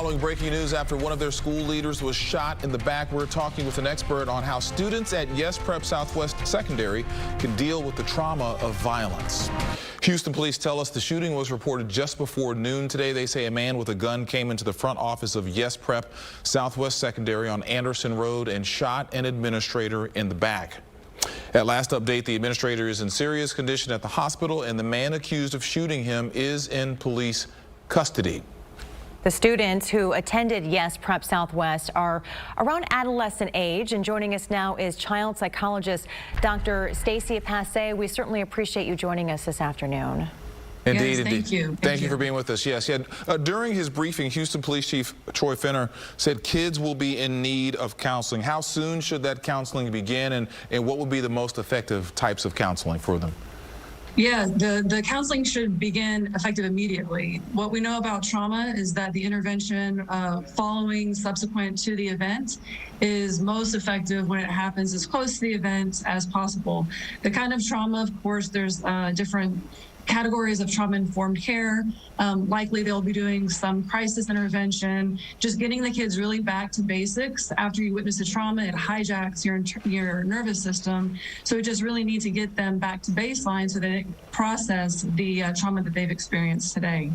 following breaking news after one of their school leaders was shot in the back. We're talking with an expert on how students at Yes Prep Southwest Secondary can deal with the trauma of violence. Houston police tell us the shooting was reported just before noon today. They say a man with a gun came into the front office of Yes Prep Southwest Secondary on Anderson Road and shot an administrator in the back. At last update, the administrator is in serious condition at the hospital, and the man accused of shooting him is in police custody. The students who attended Yes Prep Southwest are around adolescent age, and joining us now is child psychologist Dr. Stacy Passe. We certainly appreciate you joining us this afternoon. Indeed, yes, thank you. Thank you for being with us. Yes, during his briefing, Houston Police Chief Troy Finner said kids will be in need of counseling. How soon should that counseling begin, and what would be the most effective types of counseling for them? Yeah, the counseling should begin effective immediately. What we know about trauma is that the intervention subsequent to the event is most effective when it happens as close to the event as possible. The kind of trauma, of course, there's different categories of trauma-informed care. Likely they'll be doing some crisis intervention, just getting the kids really back to basics. After you witness a trauma, it hijacks your nervous system. So we just really need to get them back to baseline so that they process the trauma that they've experienced today.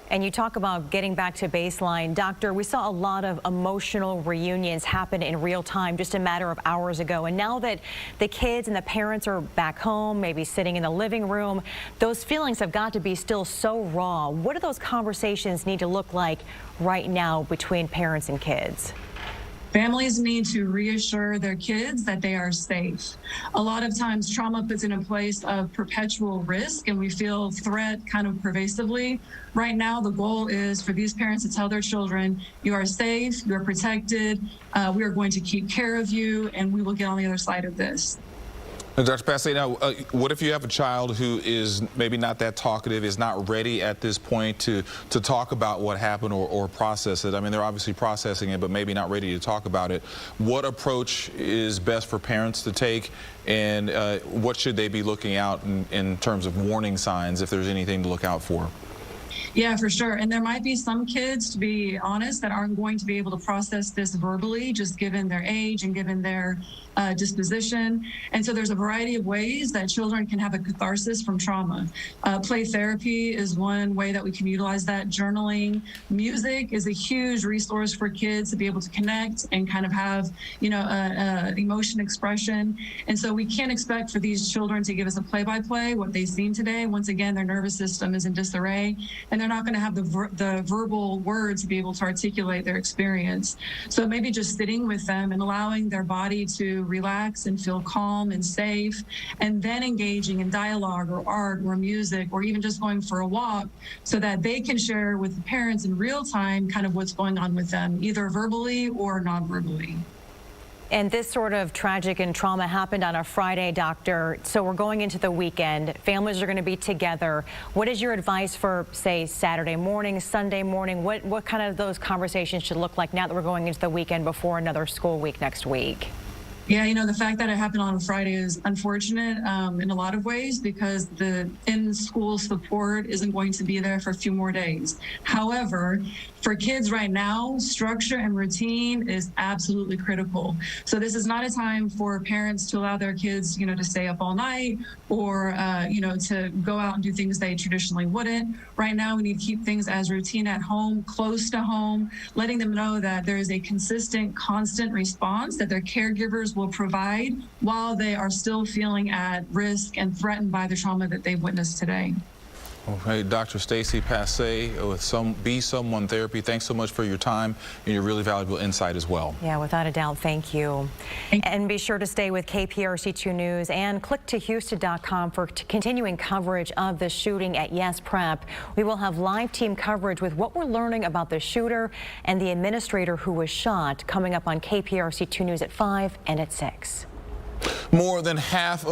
And you talk about getting back to baseline. Doctor, we saw a lot of emotional reunions happen in real time just a matter of hours ago. And now that the kids and the parents are back home, maybe sitting in the living room, those feelings have got to be still so raw. What do those conversations need to look like right now between parents and kids? Families need to reassure their kids that they are safe. A lot of times trauma puts in a place of perpetual risk, and we feel threat kind of pervasively. Right now, the goal is for these parents to tell their children, you are safe, you are protected, we are going to keep care of you, and we will get on the other side of this. Dr. Passe, now, what if you have a child who is maybe not that talkative, is not ready at this point to talk about what happened or process it? I mean, they're obviously processing it, but maybe not ready to talk about it. What approach is best for parents to take, and what should they be looking out in terms of warning signs, if there's anything to look out for? Yeah, for sure. And there might be some kids, to be honest, that aren't going to be able to process this verbally, just given their age and given their disposition. And so there's a variety of ways that children can have a catharsis from trauma. Play therapy is one way that we can utilize that. Journaling. Music is a huge resource for kids to be able to connect and kind of have, emotion expression. And so we can't expect for these children to give us a play-by-play what they've seen today. Once again, their nervous system is in disarray, and they're not going to have the verbal words to be able to articulate their experience. So maybe just sitting with them and allowing their body to relax and feel calm and safe, and then engaging in dialogue or art or music, or even just going for a walk, so that they can share with the parents in real time kind of what's going on with them, either verbally or non-verbally. And this sort of tragic and trauma happened on a Friday, Doctor. So we're going into the weekend. Families are going to be together. What is your advice for, say, Saturday morning, Sunday morning? What kind of those conversations should look like now that we're going into the weekend before another school week next week? Yeah, the fact that it happened on a Friday is unfortunate in a lot of ways, because the in-school support isn't going to be there for a few more days. However, for kids right now, structure and routine is absolutely critical. So this is not a time for parents to allow their kids, to stay up all night or, to go out and do things they traditionally wouldn't. Right now, we need to keep things as routine at home, close to home, letting them know that there is a consistent, constant response that their caregivers will provide while they are still feeling at risk and threatened by the trauma that they've witnessed today. Okay, Dr. Stacy Passe with Be Someone Therapy, thanks so much for your time and your really valuable insight as well. Yeah, without a doubt, thank you. And be sure to stay with KPRC2 News and click to Houston.com for continuing coverage of the shooting at Yes Prep. We will have live team coverage with what we're learning about the shooter and the administrator who was shot coming up on KPRC2 News at 5 and at 6. More than half of